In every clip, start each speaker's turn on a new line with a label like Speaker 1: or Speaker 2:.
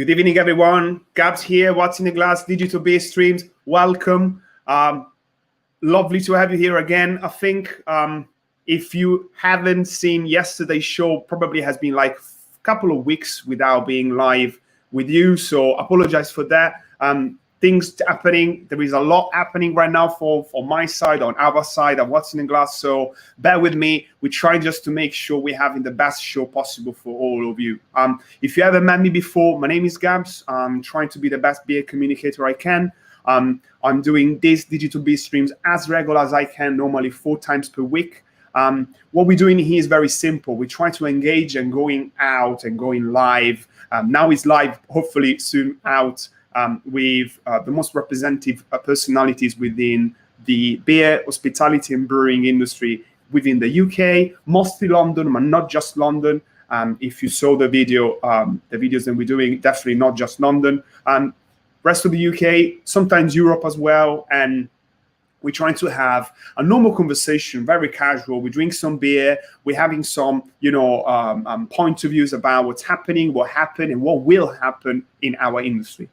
Speaker 1: Good evening, everyone. Gabs here, What's in the Glass, Digital Beer Streams. Welcome. Lovely to have you here again. I think if you haven't seen yesterday's show, probably has been like a couple of weeks without being live with you. So apologize for that. Things happening. There is a lot happening right now for my side, on our side, of What's in the Glass. So bear with me. We try just to make sure we're having the best show possible for all of you. If you haven't met me before, my name is Gabs. I'm trying to be the best beer communicator I can. I'm doing these digital beer streams as regular as I can, normally 4 times per week. What we're doing here is very simple. We try to engage and going out and going live. Now it's live, hopefully soon out. With the most representative personalities within the beer, hospitality, and brewing industry within the UK, mostly London, but not just London. If you saw the videos that we're doing, definitely not just London. Rest of the UK, sometimes Europe as well, and we're trying to have a normal conversation, very casual. We drink some beer. We're having some, point of views about what's happening, what happened, and what will happen in our industry.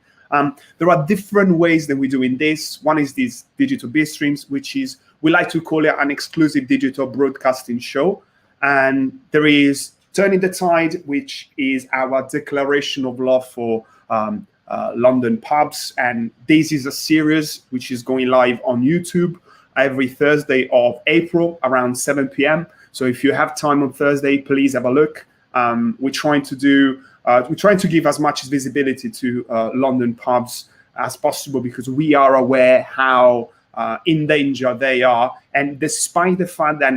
Speaker 1: There are different ways that we're doing this. One is these digital beer streams, which is, we like to call it an exclusive digital broadcasting show. And there is Turning the Tide, which is our declaration of love for London pubs. And this is a series which is going live on YouTube every Thursday of April around 7 p.m. So if you have time on Thursday, please have a look. We're trying to give as much visibility to London pubs as possible, because we are aware how in danger they are. And despite the fact that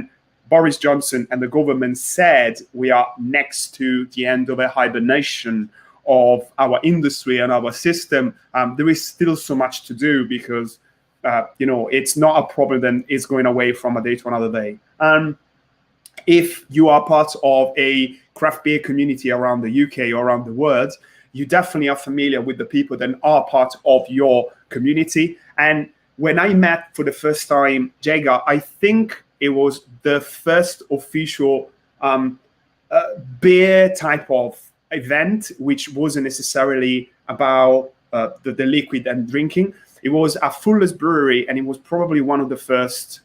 Speaker 1: Boris Johnson and the government said we are next to the end of a hibernation of our industry and our system, there is still so much to do, because it's not a problem that is going away from a day to another day. If you are part of a craft beer community around the UK or around the world, you definitely are familiar with the people that are part of your community. And when I met for the first time Jaega, I think it was the first official beer type of event, which wasn't necessarily about the liquid and drinking. It was a Fuller's Brewery, and it was probably one of the first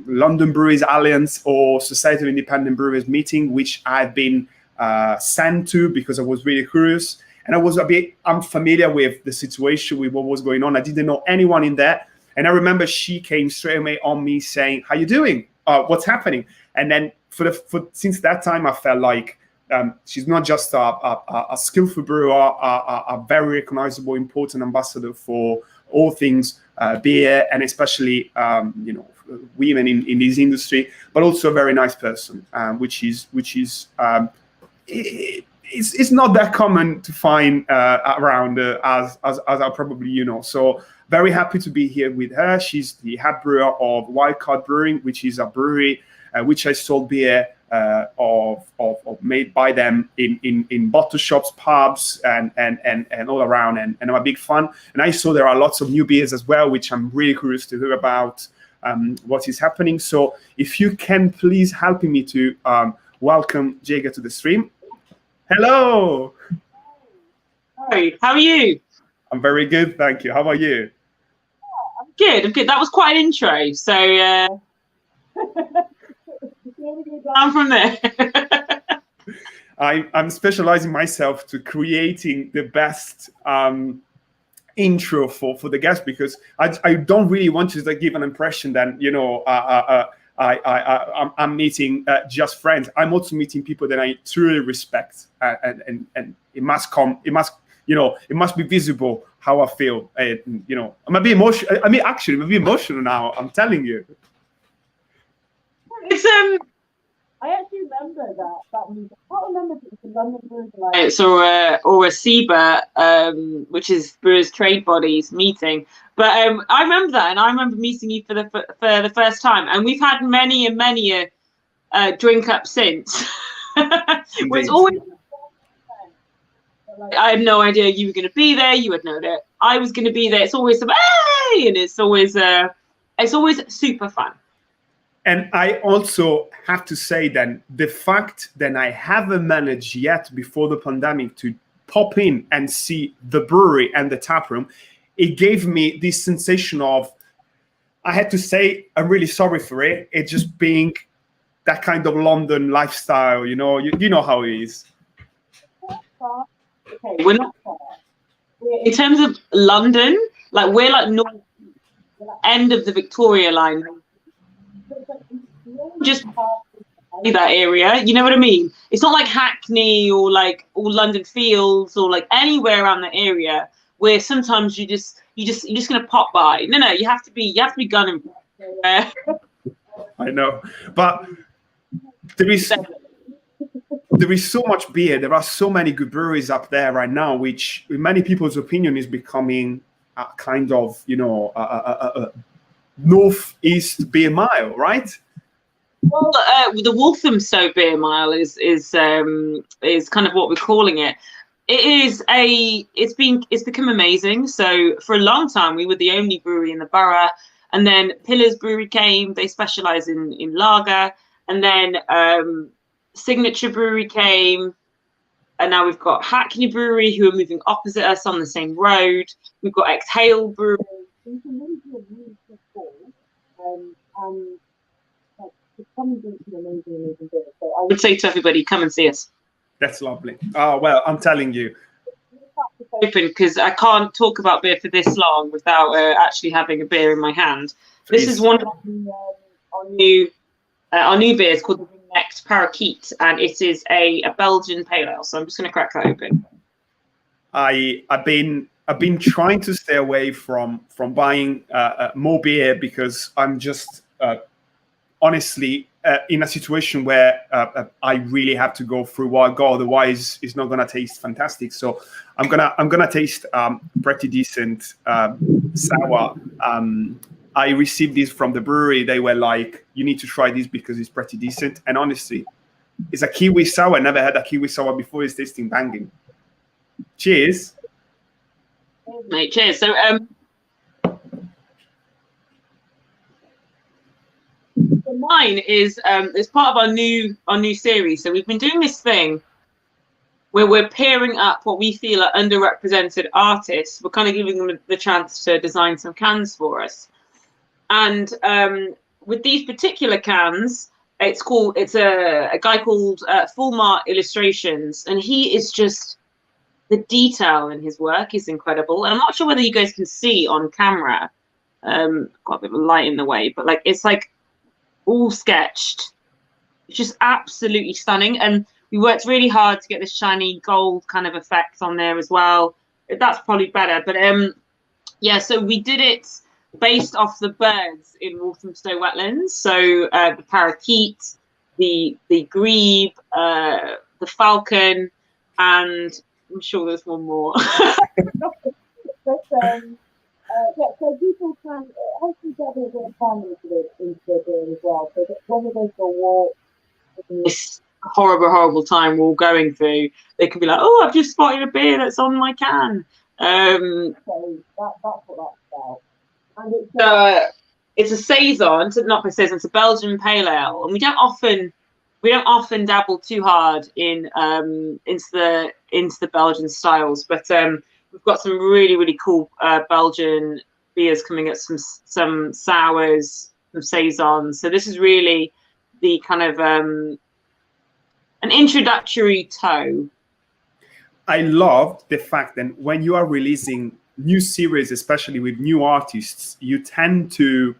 Speaker 1: London Breweries Alliance or Society of Independent Brewers meeting, which I've been sent to because I was really curious, and I was a bit unfamiliar with the situation, with what was going on. I didn't know anyone in there, and I remember she came straight away on me saying, "How you doing? What's happening?" And then since that time, I felt like she's not just a skillful brewer, a very recognizable, important ambassador for all things beer, and especially women in this industry, but also a very nice person, which is it's not that common to find around as I probably So very happy to be here with her. She's the head brewer of Wildcard Brewing, which is a brewery which I sold beer of made by them in bottle shops, pubs, and all around, and I'm a big fan. And I saw there are lots of new beers as well, which I'm really curious to hear about what is happening. So if you can please help me to welcome Jaega to the stream. Hello.
Speaker 2: Hi, how are you?
Speaker 1: I'm very good, thank you. How are you?
Speaker 2: I'm good. That was quite an intro. So down from there.
Speaker 1: I'm specializing myself to creating the best intro for the guest, because I don't really want to give an impression that I'm meeting just friends. I'm also meeting people that I truly respect, and it must be visible how I feel. I'm a bit emotional. Actually, I'm a bit emotional now. I'm telling you.
Speaker 2: It's I actually remember that meeting. I can't remember if it was the London Brewers Alliance or a CBA, which is Brewers Trade Bodies meeting. But I remember that, and I remember meeting you for the first time, and we've had many a drink up since. It's always I had no idea you were going to be there. You had no idea I was going to be there. It's always hey, and it's always super fun.
Speaker 1: And I also have to say then the fact that I haven't managed yet before the pandemic to pop in and see the brewery and the tap room, it gave me this sensation of, I had to say, I'm really sorry for it. It just being that kind of London lifestyle, you know how it is.
Speaker 2: Okay, we're not far. In terms of London, like we're like north end of the Victoria line. Just that area, you know what I mean? It's not like Hackney or like all London Fields or like anywhere around the area where sometimes you're just gonna pop by. No, you have to be gunning.
Speaker 1: I know, but there is so much beer. There are so many good breweries up there right now, which, in many people's opinion, is becoming a kind of a northeast beer mile, right?
Speaker 2: Well, the Walthamstow Beer Mile is kind of what we're calling it. It's become amazing. So for a long time we were the only brewery in the borough, and then Pillars Brewery came. They specialise in lager, and then Signature Brewery came, and now we've got Hackney Brewery who are moving opposite us on the same road. We've got Exhale Brewery. So I would say to everybody, come and see us.
Speaker 1: That's lovely. Oh, well, I'm telling you.
Speaker 2: Open, because I can't talk about beer for this long without actually having a beer in my hand. Please. This is one of our new beers called the Next Parakeet, and it is a Belgian pale ale. So I'm just going to crack that open.
Speaker 1: I've been trying to stay away from buying more beer because I'm just honestly in a situation where I really have to go through what I go, otherwise it's not gonna taste fantastic. So I'm gonna taste pretty decent sour. I received this from the brewery. They were like, "You need to try this because it's pretty decent." And honestly, it's a kiwi sour. I never had a kiwi sour before. It's tasting banging. Cheers,
Speaker 2: mate. Cheers. So mine is part of our new series. So we've been doing this thing where we're pairing up what we feel are underrepresented artists. We're kind of giving them the chance to design some cans for us. And with these particular cans, it's a guy called Full Mart Illustrations, and he is just, the detail in his work is incredible. And I'm not sure whether you guys can see on camera. Got a bit of light in the way, but like it's like all sketched. It's just absolutely stunning, and we worked really hard to get this shiny gold kind of effect on there as well. That's probably better, but yeah, so we did it based off the birds in Walthamstow wetlands. So the parakeet, the grebe, the falcon, and I'm sure there's one more. Yeah, so people can hopefully get a bit of fun into the beer as well. So that when they go for a walk in this horrible time we're all going through, they can be like, "Oh, I've just spotted a beer that's on my can." So that's what that's about. And it's a saison, not a saison, it's a Belgian pale ale, and we don't often dabble too hard in into the Belgian styles, but we've got some really cool Belgian beers coming up, some sours, some saisons. So this is really the kind of an introductory toe.
Speaker 1: I love the fact that when you are releasing new series, especially with new artists, you tend to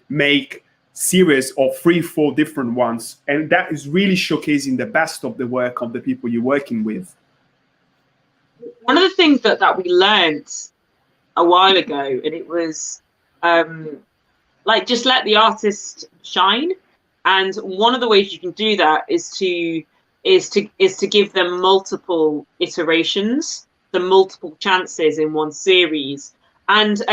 Speaker 1: make series of 3-4 different ones, and that is really showcasing the best of the work of the people you're working with.
Speaker 2: One of the things that we learned a while ago, and it was like, just let the artist shine. And one of the ways you can do that is to give them multiple iterations, the multiple chances in one series. And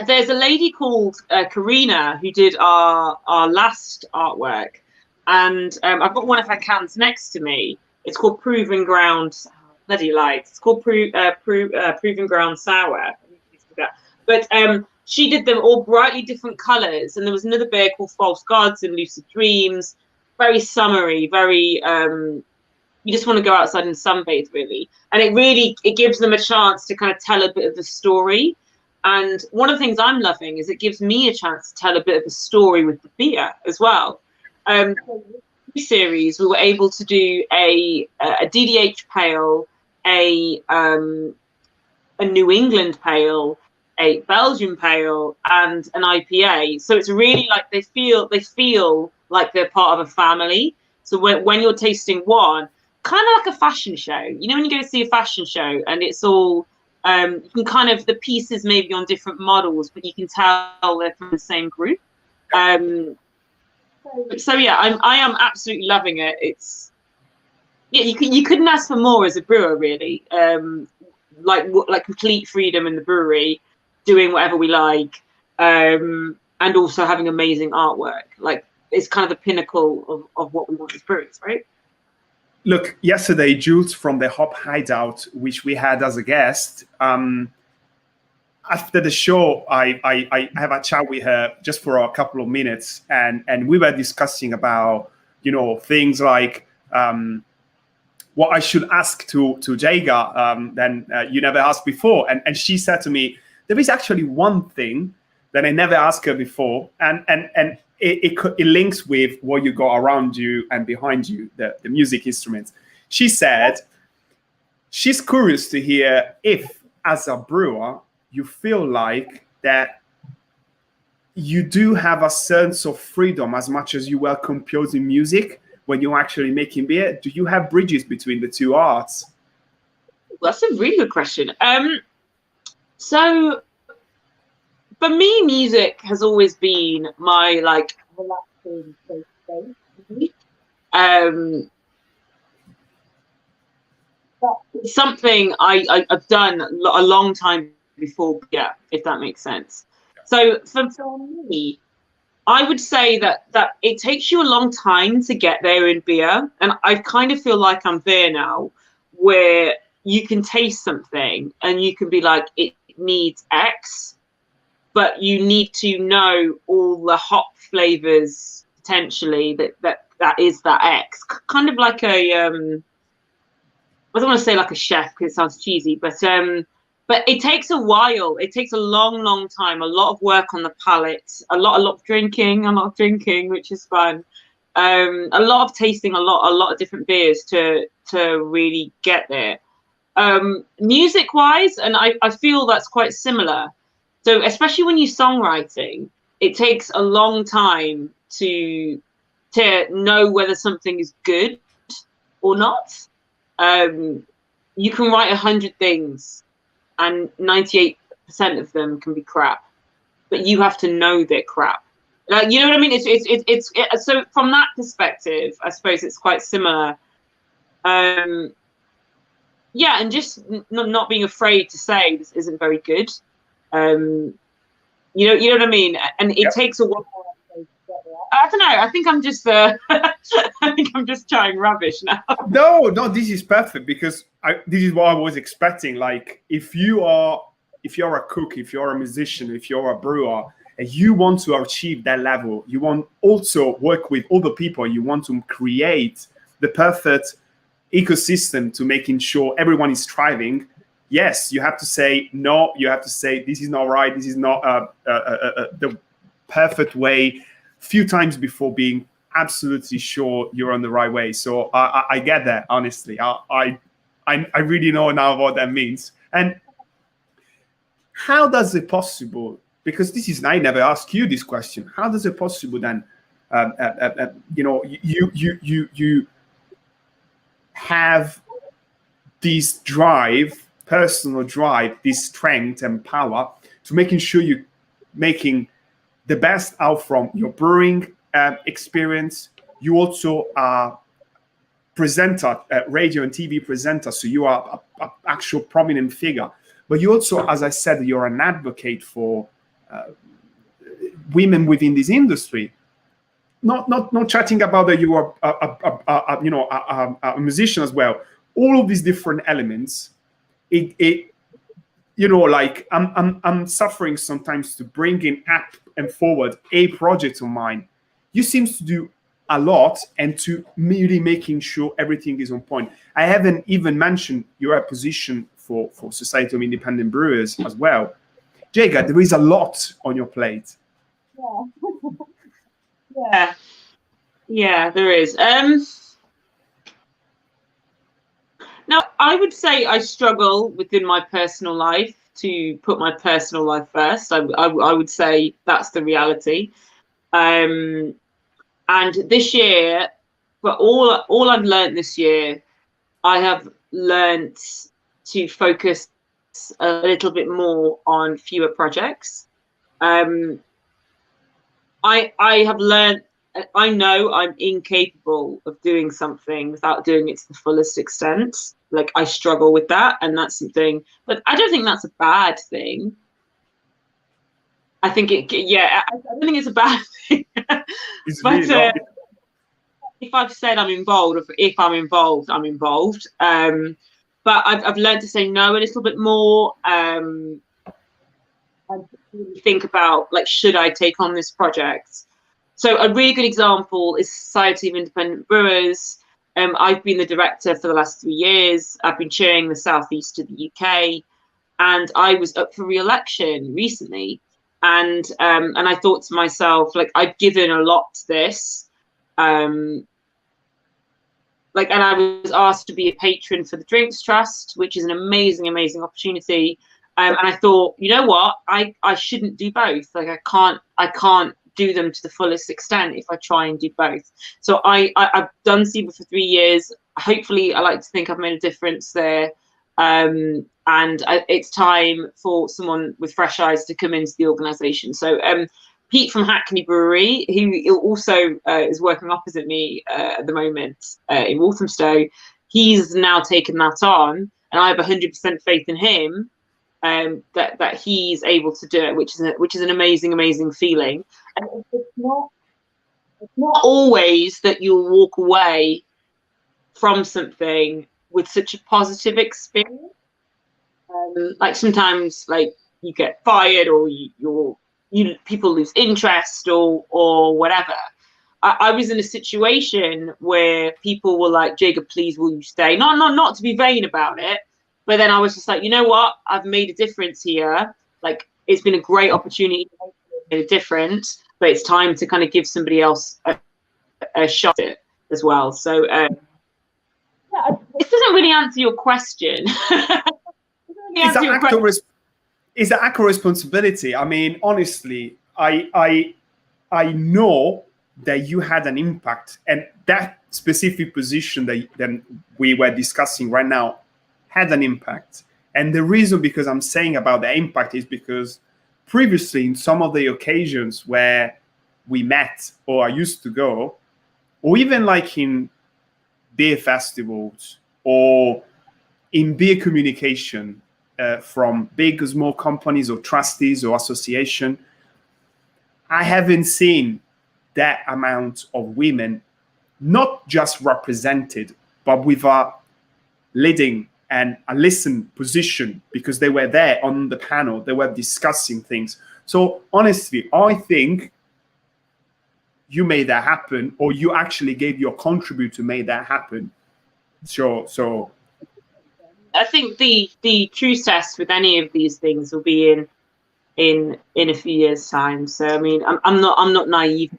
Speaker 2: there's a lady called Karina who did our last artwork, and I've got one of her cans next to me. It's called Proving Ground. Bloody lights. It's called Proving Ground Sour. But she did them all brightly different colors. And there was another beer called False Gods and Lucid Dreams, very summery, very you just want to go outside and sunbathe, really. And it gives them a chance to kind of tell a bit of the story. And one of the things I'm loving is it gives me a chance to tell a bit of a story with the beer as well. Series, we were able to do a DDH pale, a New England pale, a Belgian pale, and an IPA. So it's really like they feel like they're part of a family. So when you're tasting one, kind of like a fashion show, you know, when you go to see a fashion show and it's all you can kind of, the pieces may be on different models, but you can tell they're from the same group. So yeah, I am absolutely loving it. It's you couldn't ask for more as a brewer, really. Like complete freedom in the brewery, doing whatever we like, and also having amazing artwork. Like it's kind of the pinnacle of what we want as brewers, right?
Speaker 1: Look, yesterday, Jules from the Hop Hideout, which we had as a guest, after the show, I have a chat with her just for a couple of minutes, and we were discussing about, you know, things like what I should ask to Jaega than you never asked before. And she said to me, there is actually one thing that I never asked her before, and it links with what you got around you and behind you, the music instruments. She said she's curious to hear if, as a brewer, you feel like that you do have a sense of freedom as much as you were composing music when you're actually making beer. Do you have bridges between the two arts?
Speaker 2: Well, that's a really good question. So for me, music has always been my like relaxing space. That's something I've done a long time before, yeah, if that makes sense. So for me, I would say that it takes you a long time to get there in beer, and I kind of feel like I'm there now, where you can taste something and you can be like, it needs X, but you need to know all the hop flavors potentially that is that X. Kind of like a I don't want to say like a chef because it sounds cheesy, but it takes a while. It takes a long time, a lot of work on the palate, a lot of drinking, which is fun. A lot of tasting, a lot of different beers to really get there. Music wise, and I feel that's quite similar. So especially when you're songwriting, it takes a long time to know whether something is good or not. You can write 100 things and 98% of them can be crap, but you have to know they're crap. You know what I mean? It's so from that perspective, I suppose it's quite similar. Yeah, and just not being afraid to say this isn't very good. You know what I mean? And it takes a while. I don't know. I think I'm just I think I'm just trying rubbish now.
Speaker 1: No, this is perfect because this is what I was expecting. Like if you're a cook, if you're a musician, if you're a brewer, and you want to achieve that level, you want also work with other people, you want to create the perfect ecosystem to making sure everyone is thriving. Yes, you have to say no. You have to say this is not right. This is not the perfect way. Few times before being absolutely sure you're on the right way. So I get that, honestly. I really know now what that means. And how does it possible? Because I never asked you this question. How does it possible then? You have this drive, personal drive, this strength and power to making sure you're making the best out from your brewing experience. You also are presenter, radio and TV presenter, so you are an actual prominent figure. But you also, as I said, you're an advocate for women within this industry. Not chatting about that you are a musician as well. All of these different elements, it you know, like I'm suffering sometimes to bring in up and forward a project of mine. You seems to do a lot and to really making sure everything is on point. I haven't even mentioned your position for Society of Independent Brewers as well. Jaega, there is a lot on your plate.
Speaker 2: Yeah, there is. Now, I would say I struggle within my personal life to put my personal life first. I would say that's the reality. And this year, but all I've learned this year, I have learned to focus a little bit more on fewer projects. I have learned. I know I'm incapable of doing something without doing it to the fullest extent. Like I struggle with that, and that's something. But I don't think that's a bad thing. I think it. Yeah, I don't think it's a bad thing.
Speaker 1: It's
Speaker 2: But
Speaker 1: really
Speaker 2: if I've said I'm involved, or if I'm involved, I'm involved. But I've learned to say no a little bit more. And think about like, should I take on this project? So a really good example is Society of Independent Brewers. I've been the director for the last 3 years. I've been chairing the southeast of the UK, and I was up for re-election recently. And I thought to myself, like, I've given a lot to this. Like, and I was asked to be a patron for the Drinks Trust, which is an amazing, amazing opportunity. And I thought, you know what, I shouldn't do both. Like, I can't do them to the fullest extent if I try and do both. So I've done SIBA for 3 years. Hopefully, I like to think I've made a difference there. It's time for someone with fresh eyes to come into the organisation. So Pete from Hackney Brewery, who also is working opposite me at the moment in Walthamstow, he's now taken that on, and I have 100% faith in him that he's able to do it, which is an amazing, amazing feeling. And it's not always that you'll walk away from something with such a positive experience. Like sometimes, like you get fired, or people lose interest, or whatever. I was in a situation where people were like, "Jaega, please, will you stay?" Not to be vain about it, but then I was just like, you know what? I've made a difference here. Like, it's been a great opportunity to make a difference, but it's time to kind of give somebody else a shot at it as well. So this doesn't really answer your question.
Speaker 1: It's an actual responsibility. I mean, honestly, I know that you had an impact, and that specific position that we were discussing right now had an impact. And the reason because I'm saying about the impact is because previously in some of the occasions where we met or I used to go, or even like in beer festivals or in beer communication from big or small companies or trustees or association, I haven't seen that amount of women not just represented, but with a leading and a listen position, because they were there on the panel, they were discussing things. So honestly, I think you made that happen, or you actually gave your contribute to make that happen. So
Speaker 2: I think the true test with any of these things will be in a few years' time. So I mean, I'm not naive.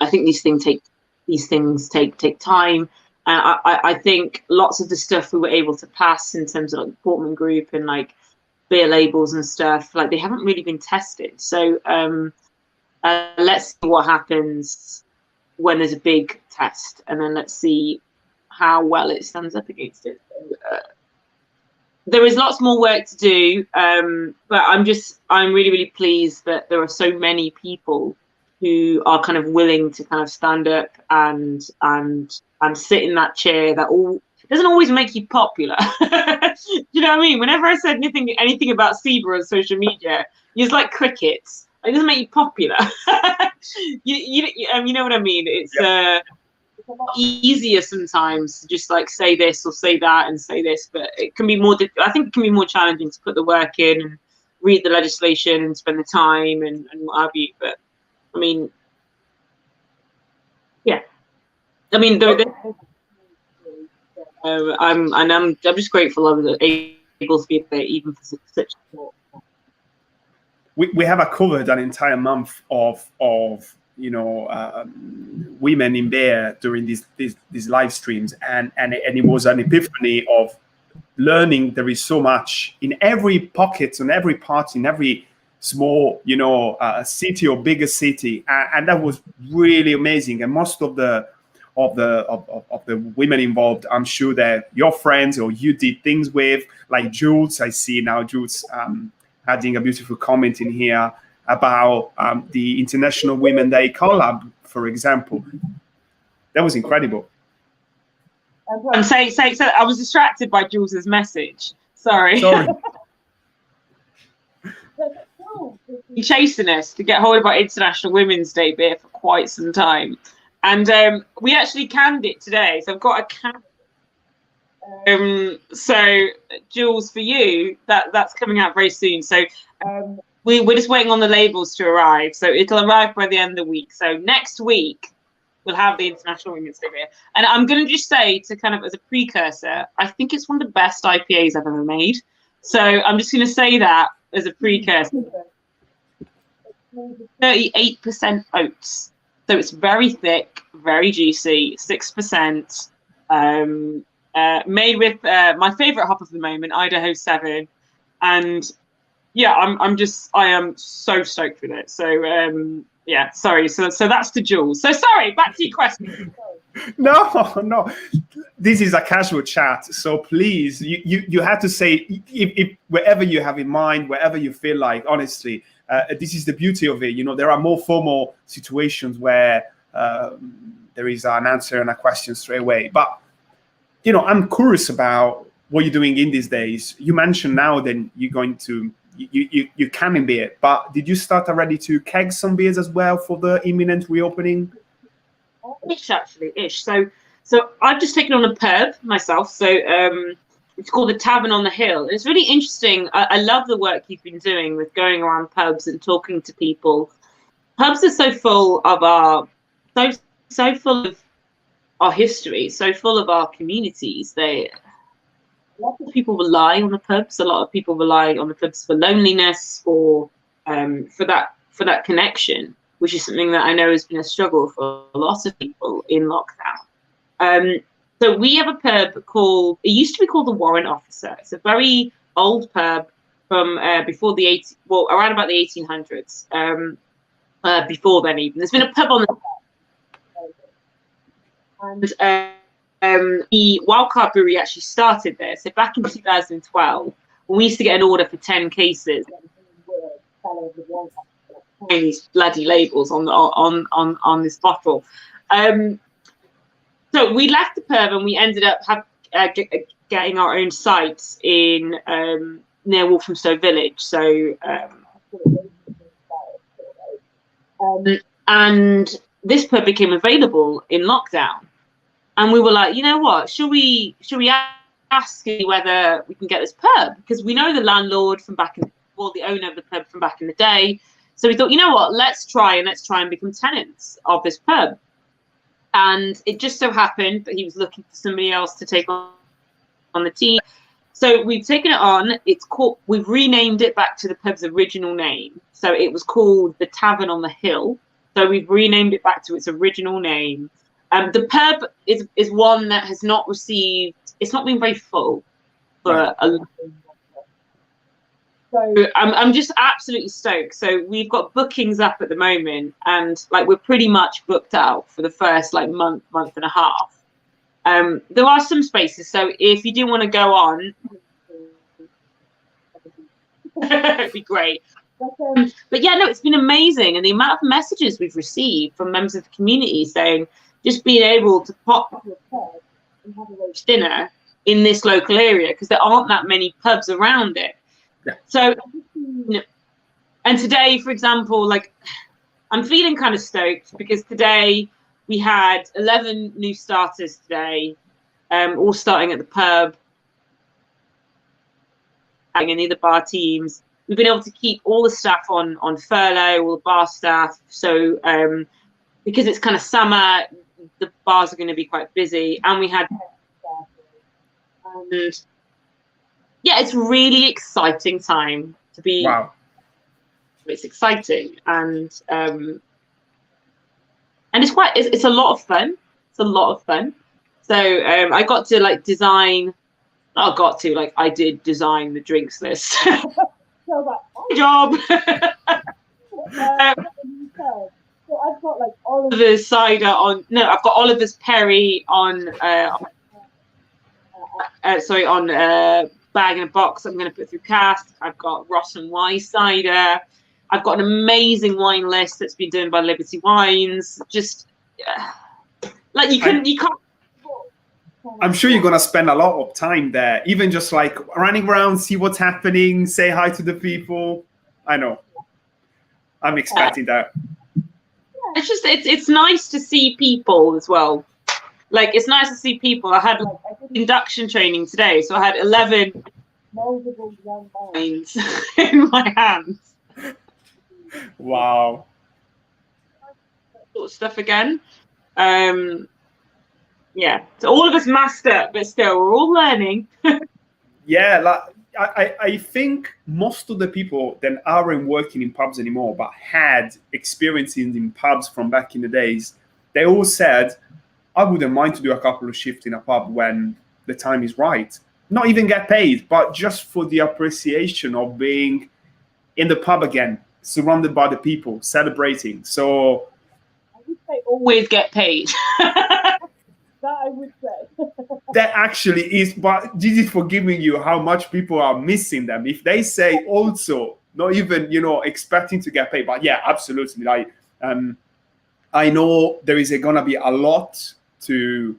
Speaker 2: I think these things take time. I think lots of the stuff we were able to pass in terms of like the Portman Group and like beer labels and stuff, like they haven't really been tested. So let's see what happens when there's a big test, and then let's see how well it stands up against it. There is lots more work to do, but I'm really, really pleased that there are so many people who are kind of willing to kind of stand up and sit in that chair. That doesn't always make you popular. You know what I mean? Whenever I said anything about SIBA on social media, you're like crickets. It doesn't make you popular. You know what I mean? It's it's a lot easier sometimes to just like say this or say that and say this, but it can be more. I think it can be more challenging to put the work in and read the legislation and spend the time and what have you. But I mean, yeah, I mean, I'm just grateful I was able to be there even for such support.
Speaker 1: We have covered an entire month of women in beer during these live streams, and it was an epiphany of learning there is so much in every pocket, on every part, in every small city or bigger city, and that was really amazing. And most of the women involved, I'm sure that your friends or you did things with, like Jules. I see now Jules adding a beautiful comment in here about the International Women Day collab, for example. That was incredible.
Speaker 2: I'm saying, so I was distracted by Jules's message. Sorry. He's chasing us to get hold of our International Women's Day beer for quite some time. And we actually canned it today. So I've got a can. So Jules, for you, that's coming out very soon. So we're just waiting on the labels to arrive. So it'll arrive by the end of the week. So next week we'll have the International Women's Day beer. And I'm going to just say, to kind of as a precursor, I think it's one of the best IPAs I've ever made. So I'm just going to say that as a precursor. 38% oats. So it's very thick, very juicy, 6%. Made with my favorite hop of the moment, Idaho 7, and yeah, I am so stoked with it. So yeah, sorry. So that's the Jules. So sorry, back to your question.
Speaker 1: No, this is a casual chat, so please, you have to say if wherever you have in mind, wherever you feel like. Honestly, this is the beauty of it. There are more formal situations where there is an answer and a question straight away, but I'm curious about what you're doing in these days. You mentioned now that you're going to you canning beer, but did you start already to keg some beers as well for the imminent reopening?
Speaker 2: Ish. So I've just taken on a pub myself. So it's called the Tavern on the Hill. It's really interesting. I love the work you've been doing with going around pubs and talking to people. Pubs are so full of so full of our history, so full of our communities. A lot of people rely on the pubs. A lot of people rely on the pubs for loneliness, for that connection, which is something that I know has been a struggle for a lot of people in lockdown. So we have a pub it used to be called the Warrant Officer. It's a very old pub from before around about the 1800s. Before then even. There's been a pub on the and the Wildcard Brewery actually started there. So back in 2012, when we used to get an order for 10 cases, these bloody labels on this bottle. So we left the pub and we ended up getting our own site in near Walthamstow Village. So and this pub became available in lockdown. And we were like, you know what? Should we ask whether we can get this pub? Because we know the landlord from the owner of the pub from back in the day. So we thought, you know what? Let's try and become tenants of this pub. And it just so happened that he was looking for somebody else to take on the team. So we've taken it on. We've renamed it back to the pub's original name. So it was called the Tavern on the Hill. So we've renamed it back to its original name. The pub is one that has not received. It's not been very full for a long time. So I'm just absolutely stoked. So we've got bookings up at the moment, and we're pretty much booked out for the first month and a half. There are some spaces, so if you do want to go on, it'd be great. But yeah, no, it's been amazing, and the amount of messages we've received from members of the community saying just being able to pop to a pub and have a roast dinner in this local area because there aren't that many pubs around it. Yeah. So, and today, for example, I'm feeling kind of stoked because today We had 11 new starters today, all starting at the pub and in the bar teams. We've been able to keep all the staff on furlough, all the bar staff. So because it's kind of summer, the bars are going to be quite busy. And we had and yeah, it's really exciting time to be.
Speaker 1: Wow.
Speaker 2: It's exciting and it's a lot of fun. It's a lot of fun. So I got to like design. I did design the drinks list. My job. So I've got like Oliver's cider on. No, I've got Oliver's Perry on. On bag in a box. I'm going to put through cask. I've got Ross and Wise cider. I've got an amazing wine list that's been done by Liberty Wines. Just like you can't.
Speaker 1: I'm sure you're gonna spend a lot of time there, even just like running around, see what's happening, say hi to the people. I know. I'm expecting that.
Speaker 2: It's just it's nice to see people as well. Like it's nice to see people. I had induction training today, so I had 11 multiple young wines in my hands.
Speaker 1: Wow.
Speaker 2: Sort of stuff again. Yeah, so all of us masked up, but still, we're all learning.
Speaker 1: Yeah, like I think most of the people that aren't working in pubs anymore, but had experiences in pubs from back in the days, they all said, I wouldn't mind to do a couple of shifts in a pub when the time is right. Not even get paid, but just for the appreciation of being in the pub again, surrounded by the people, celebrating. So
Speaker 2: I would say always get paid. That I would say.
Speaker 1: That actually is, but this is for giving you how much people are missing them. If they say also, not even, expecting to get paid, but yeah, absolutely. I know there is going to be a lot to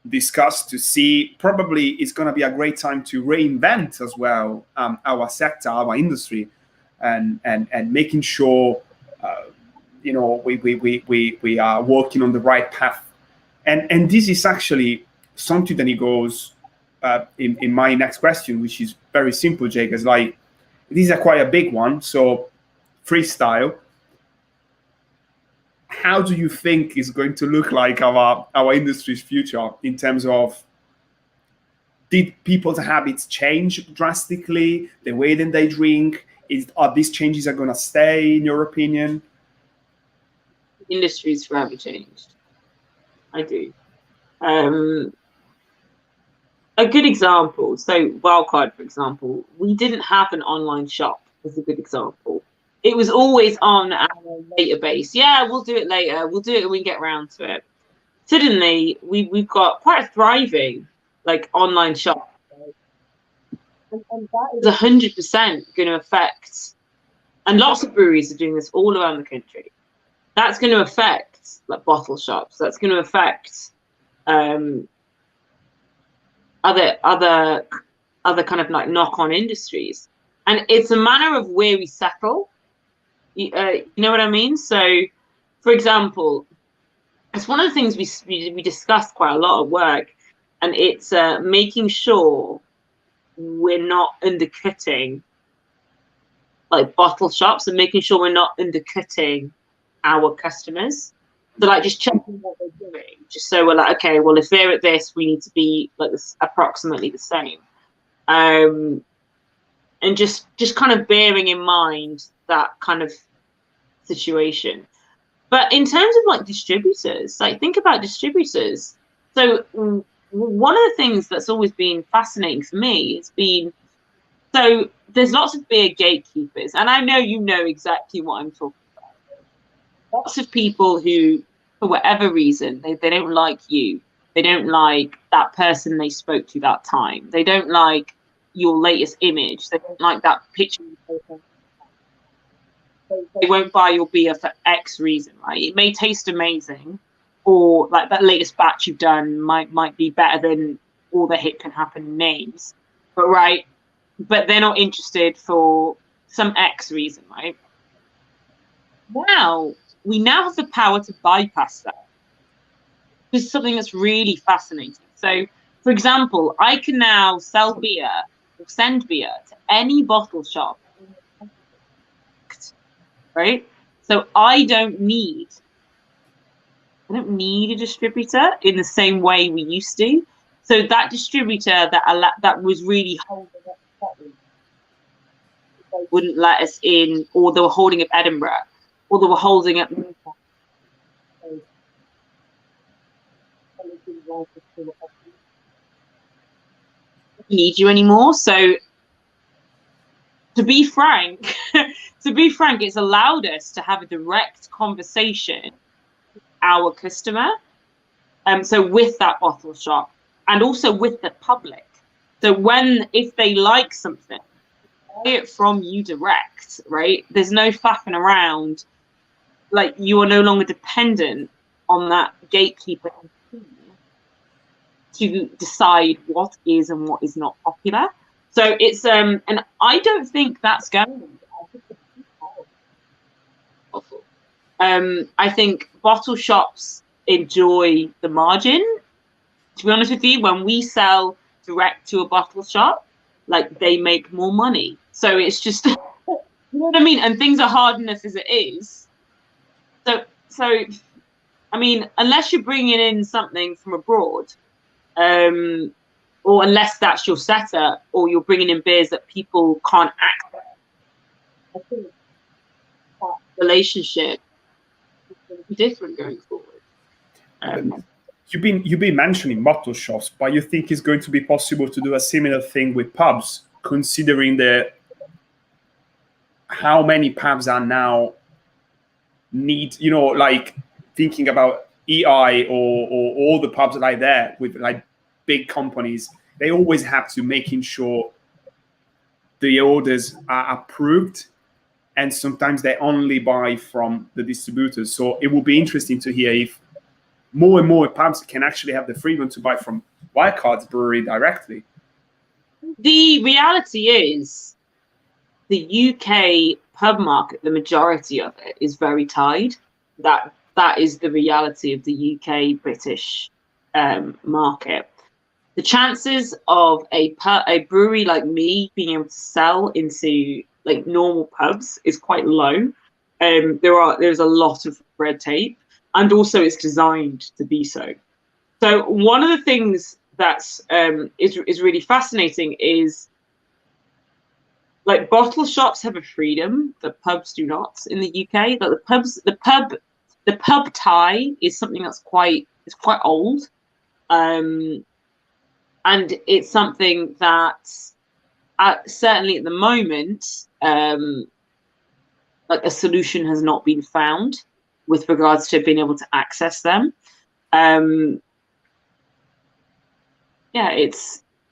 Speaker 1: discuss, to see. Probably it's going to be a great time to reinvent as well our sector, our industry, and making sure, we are walking on the right path. And this is actually something that it goes in my next question, which is very simple, Jaega. It's like, these are quite a big one. So freestyle. How do you think is going to look like our industry's future in terms of, did people's habits change drastically? The way that they drink, are these changes are going to stay, in your opinion?
Speaker 2: The industry's forever changed. I do. A good example, so Wildcard, for example, we didn't have an online shop as a good example. It was always on our database. Yeah, we'll do it later. We'll do it when we get around to it. Suddenly, we've got quite a thriving online shop. And that is 100% going to affect, and lots of breweries are doing this all around the country. That's going to affect bottle shops. That's going to affect other kind of knock-on industries. And it's a matter of where we settle. You know what I mean? So, for example, it's one of the things we discussed quite a lot at work, and it's making sure we're not undercutting bottle shops, and making sure we're not undercutting our customers. So just checking what they're doing, just so we're okay, well, if they're at this, we need to be this, approximately the same. And just kind of bearing in mind that kind of situation. But in terms of distributors, think about distributors. So one of the things that's always been fascinating for me has been, so there's lots of beer gatekeepers, and I know you know exactly what I'm talking about. Lots of people who, for whatever reason, they don't like you. They don't like that person they spoke to that time. They don't like your latest image. They don't like that picture. They won't buy your beer for X reason, right? It may taste amazing, or that latest batch you've done might be better than all the hit can happen names. But they're not interested for some X reason, right? We now have the power to bypass that. is something that's really fascinating. So, for example, I can now sell beer or send beer to any bottle shop, right? So I don't need a distributor in the same way we used to. So that distributor that was really holding up Scotland, they wouldn't let us in, or they were holding up Edinburgh, or they were holding up Newcastle. Need you anymore. So to be frank, it's allowed us to have a direct conversation with our customer. So with that bottle shop and also with the public. So if they like something, buy it from you direct, right? There's no faffing around. Like, you are no longer dependent on that gatekeeper to decide what is and what is not popular. So it's and I don't think that's going. I think bottle shops enjoy the margin. To be honest with you, when we sell direct to a bottle shop, like, they make more money. So it's just, you know what I mean? And things are hard enough as it is. So I mean, unless you're bringing in something from abroad, or unless that's your setup, or you're bringing in beers that people can't access, I think that relationship is different going forward.
Speaker 1: You've been mentioning bottle shops, but you think it's going to be possible to do a similar thing with pubs, considering how many pubs are now like thinking about EI or all the pubs like that with like big companies, they always have to making sure the orders are approved, and sometimes they only buy from the distributors. So it will be interesting to hear if more and more pubs can actually have the freedom to buy from Wildcard's brewery directly.
Speaker 2: The reality is, the UK pub market, the majority of it is very tied. That is the reality of the UK British market. The chances of a brewery like me being able to sell into like normal pubs is quite low. There's a lot of red tape, and also it's designed to be so. So one of the things that's is really fascinating is, like, bottle shops have a freedom that pubs do not in the UK. Like, the pub tie is something that's quite old, and it's something that certainly at the moment, like, a solution has not been found with regards to being able to access them. I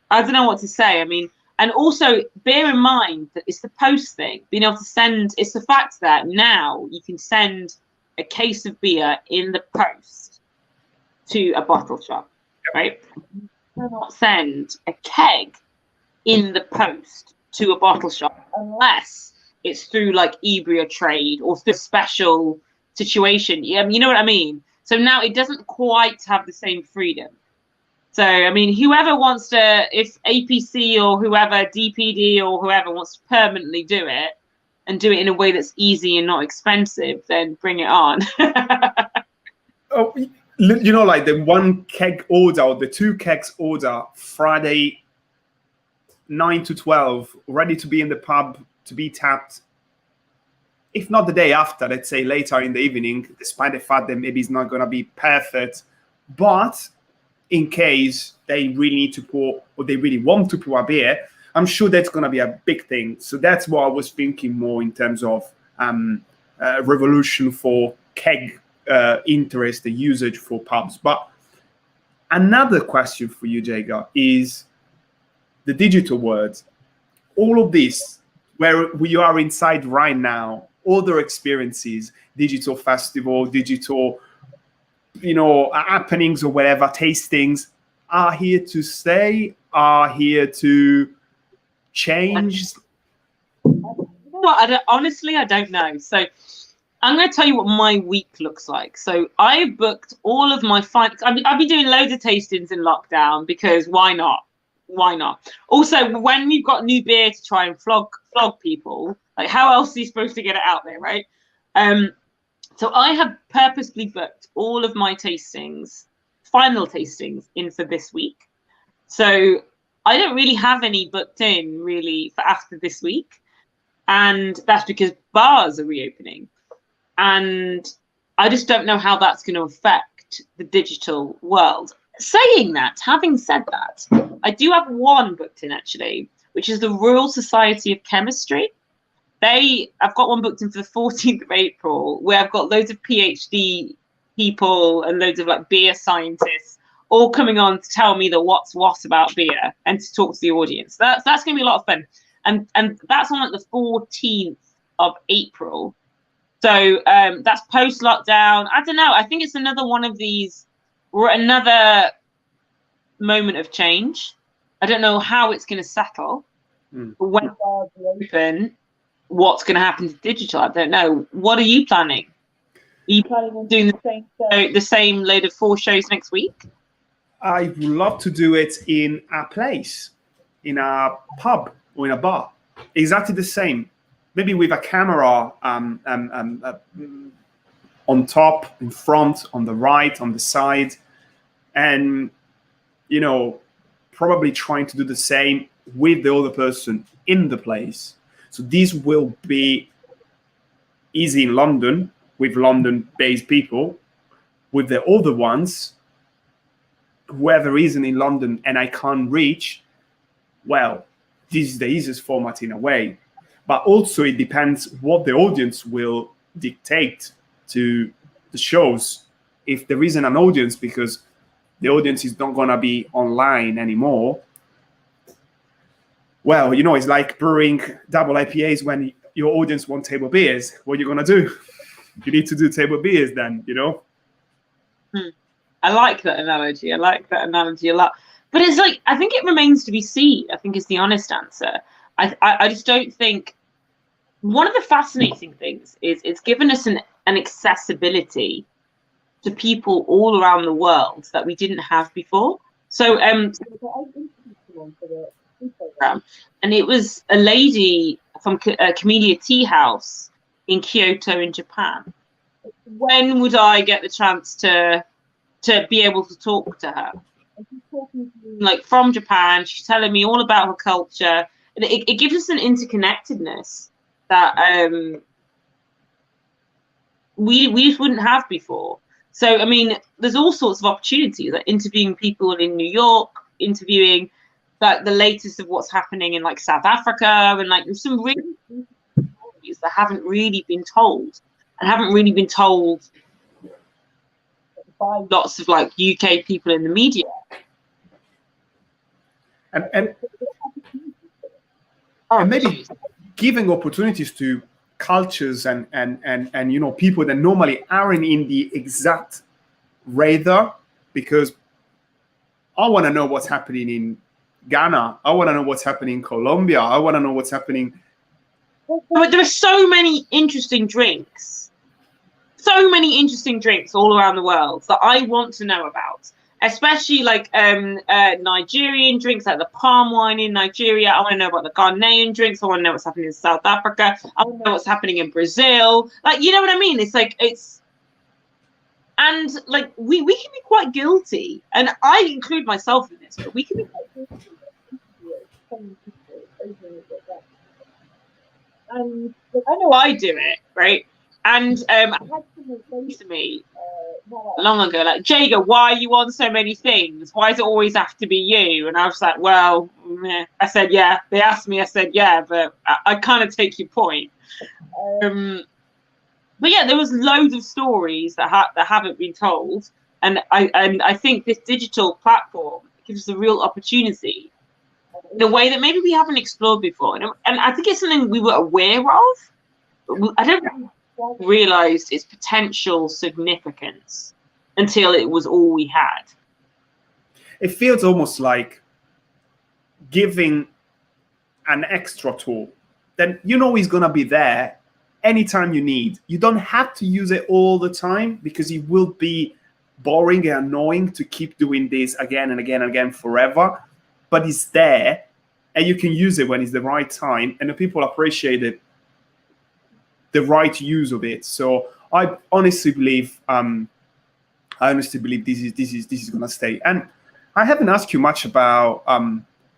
Speaker 2: don't know what to say. I mean, and also bear in mind that it's the post thing, being able to send. It's the fact that now you can send a case of beer in the post to a bottle shop, right? You cannot send a keg in the post to a bottle shop unless it's through like Ebria trade or through a special situation. You know what I mean? So now it doesn't quite have the same freedom. So, I mean, whoever wants to, if APC or whoever, DPD or whoever wants to permanently do it and do it in a way that's easy and not expensive, then bring it on.
Speaker 1: Oh, you know, like the one keg order or the two kegs order Friday 9 to 12, ready to be in the pub, to be tapped. If not the day after, let's say later in the evening, despite the fact that maybe it's not going to be perfect, but in case they really need to pour or they really want to pour a beer, I'm sure that's going to be a big thing. So that's what I was thinking more in terms of revolution for keg interest, the usage for pubs. But another question for you, Jaega, is the digital world. All of this, where we are inside right now, other experiences, digital festival, digital happenings or whatever, tastings, are here to stay, are here to change?
Speaker 2: Well, honestly, I don't know. So I'm going to tell you what my week looks like. So I booked all of my I've been doing loads of tastings in lockdown because why not? Why not? Also, when you've got new beer to try and flog people, like how else are you supposed to get it out there, right? So I have purposely booked all of my final tastings in for this week. So I don't really have any booked in really for after this week. And that's because bars are reopening. And I just don't know how that's going to affect the digital world. Having said that, I do have one booked in actually, which is the Royal Society of Chemistry. I've got one booked in for the 14th of April, where I've got loads of PhD people and loads of like beer scientists all coming on to tell me the what's what about beer and to talk to the audience. That's going to be a lot of fun. And that's on like the 14th of April. So that's post lockdown. I don't know. I think it's another one of these, or another moment of change. I don't know how it's going to settle. But when bars open, what's going to happen to digital? I don't know. What are you planning? Are you planning on doing the same load of 4 shows next week?
Speaker 1: I would love to do it in a place, in a pub or in a bar. Exactly the same. Maybe with a camera on top, in front, on the right, on the side, and probably trying to do the same with the other person in the place. So this will be easy in London with London-based people. With the other ones, whoever isn't in London and I can't reach, well, this is the easiest format in a way. But also it depends what the audience will dictate to the shows. If there isn't an audience because the audience is not going to be online anymore, well, it's like brewing double IPAs when your audience want table beers. What are you going to do? You need to do table beers then,
Speaker 2: I like that analogy. I like that analogy a lot. But it's like, I think it remains to be seen, I think is the honest answer. I just don't think, one of the fascinating things is it's given us an accessibility to people all around the world that we didn't have before. So and it was a lady from Camellia Tea House in Kyoto in Japan. When would I get the chance to be able to talk to her? And she's talking to me like from Japan. She's telling me all about her culture. And it gives us an interconnectedness that we just wouldn't have before. So, I mean, there's all sorts of opportunities, like interviewing people in New York, interviewing like the latest of what's happening in like South Africa, and like there's some really stories that haven't really been told by lots of like UK people in the media.
Speaker 1: And maybe giving opportunities to cultures and people that normally aren't in the exact radar, because I want to know what's happening in Ghana. I want to know what's happening in Colombia. I want to know what's happening.
Speaker 2: But there are so many interesting drinks all around the world that I want to know about, especially like Nigerian drinks, like the palm wine in Nigeria. I want to know about the Ghanaian drinks. I want to know what's happening in South Africa. I want to know what's happening in Brazil. Like, you know what I mean? And like we can be quite guilty, and I include myself in this, but we can be quite guilty. And I know I do it, right? And I had someone say to me long ago, like, Jaega, why are you on so many things? Why does it always have to be you? And I was like, well, I said, yeah. They asked me, I said, yeah, but I kind of take your point. But yeah, there was loads of stories that haven't been told, and I think this digital platform gives us a real opportunity in a way that maybe we haven't explored before, and I think it's something we were aware of, but I don't realize its potential significance until it was all we had.
Speaker 1: It feels almost like giving an extra tool. Then he's gonna be there anytime you need. You don't have to use it all the time because it will be boring and annoying to keep doing this again and again and again forever. But it's there, and you can use it when it's the right time, and the people appreciate it, the right use of it. So I honestly believe this is gonna stay. And I haven't asked you much about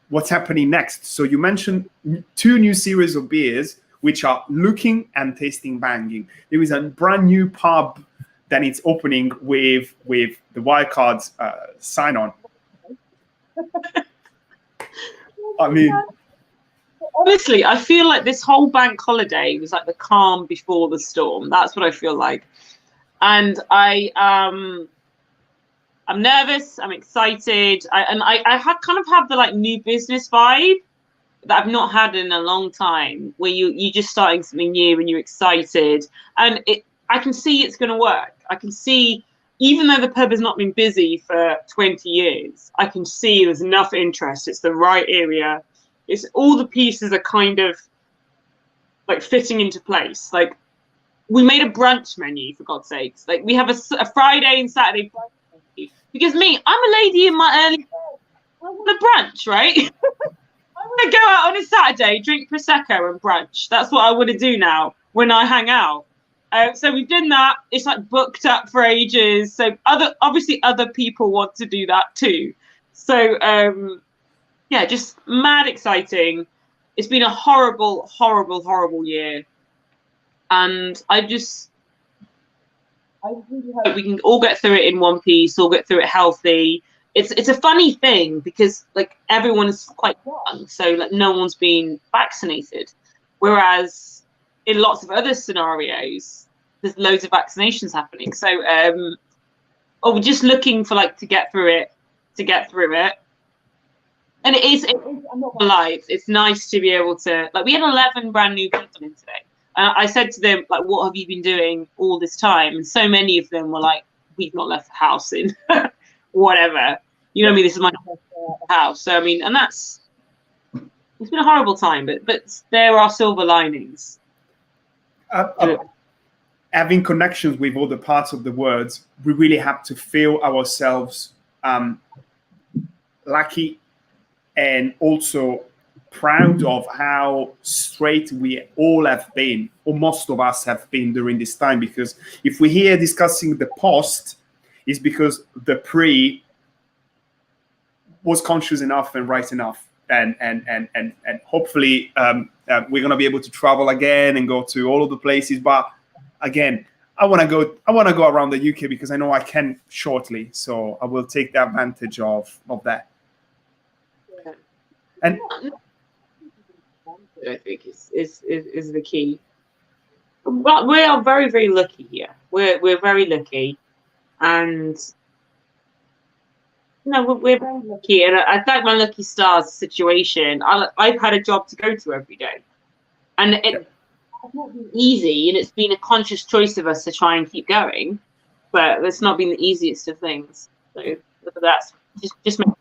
Speaker 1: what's happening next. So you mentioned 2 new series of beers, which are looking and tasting banging. There is a brand new pub that it's opening with the Wildcards sign on. I mean,
Speaker 2: honestly, I feel like this whole bank holiday was like the calm before the storm. That's what I feel like. And I'm nervous. I'm excited. I kind of have the like new business vibe that I've not had in a long time, where you just starting something new and you're excited, and I can see it's going to work. I can see, even though the pub has not been busy for 20 years, I can see there's enough interest. It's the right area. It's all the pieces are kind of like fitting into place. Like, we made a brunch menu, for God's sakes. Like, we have a Friday and Saturday brunch menu. Because me, I'm a lady in my early, I want a brunch, right? I want to go out on a Saturday, drink Prosecco and brunch. That's what I want to do now when I hang out. So we've done that. It's like booked up for ages. So obviously other people want to do that too. So yeah, just mad exciting. It's been a horrible, horrible, horrible year. And I really hope we can all get through it in one piece, all get through it healthy. It's a funny thing because like everyone is quite young, so like no one's been vaccinated. Whereas in lots of other scenarios, there's loads of vaccinations happening. So we're just looking for like to get through it. And I'm not gonna lie, it's nice to be able to, like, we had 11 brand new people in today. I said to them, like, what have you been doing all this time? And so many of them were like, we've not left the house in whatever. You know what I mean? This is my first day out of the house. So, I mean, and it's been a horrible time, but there are silver linings.
Speaker 1: Having connections with other parts of the world, we really have to feel ourselves lucky and also proud of how straight we all have been, or most of us have been during this time. Because if we're here discussing the post, it's because the pre was conscious enough and right enough, and hopefully we're gonna be able to travel again and go to all of the places. But again, I want to go around the UK because I know I can shortly, so I will take the advantage of that.
Speaker 2: Yeah.
Speaker 1: And
Speaker 2: I think is the key. But we are very, very lucky here. We're very lucky, and no, we're very lucky. And I thank my lucky stars situation. I've had a job to go to every day, and it's not been easy. And it's been a conscious choice of us to try and keep going, but it's not been the easiest of things. So that's just make it.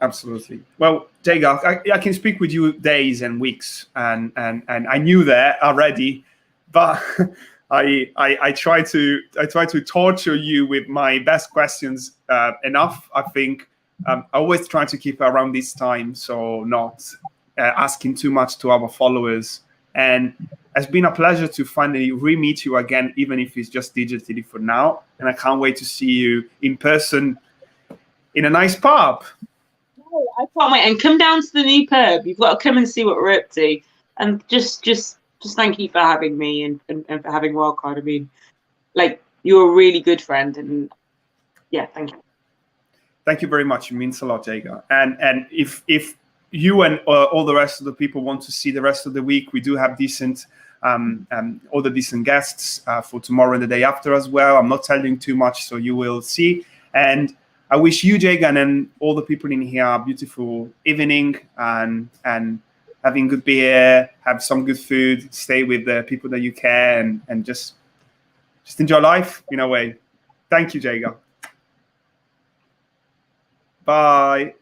Speaker 1: Absolutely. Well, Jaega, I can speak with you days and weeks, and I knew that already, but I try to torture you with my best questions enough. I think I always try to keep around this time, so not asking too much to our followers. And it's been a pleasure to finally re-meet you again, even if it's just digitally for now. And I can't wait to see you in person in a nice pub.
Speaker 2: I can't wait, and come down to the new pub. You've got to come and see what we're up to, and just thank you for having me and for having Wildcard. I mean, like, you're a really good friend, and yeah, thank you.
Speaker 1: Thank you very much. It means a lot, Jaega. And if you and all the rest of the people want to see the rest of the week, we do have decent other decent guests for tomorrow and the day after as well. I'm not telling too much, so you will see. And I wish you, Jaega, and all the people in here a beautiful evening and having good beer, have some good food, stay with the people that you care, and just enjoy life in a way. Thank you, Jaega. Bye.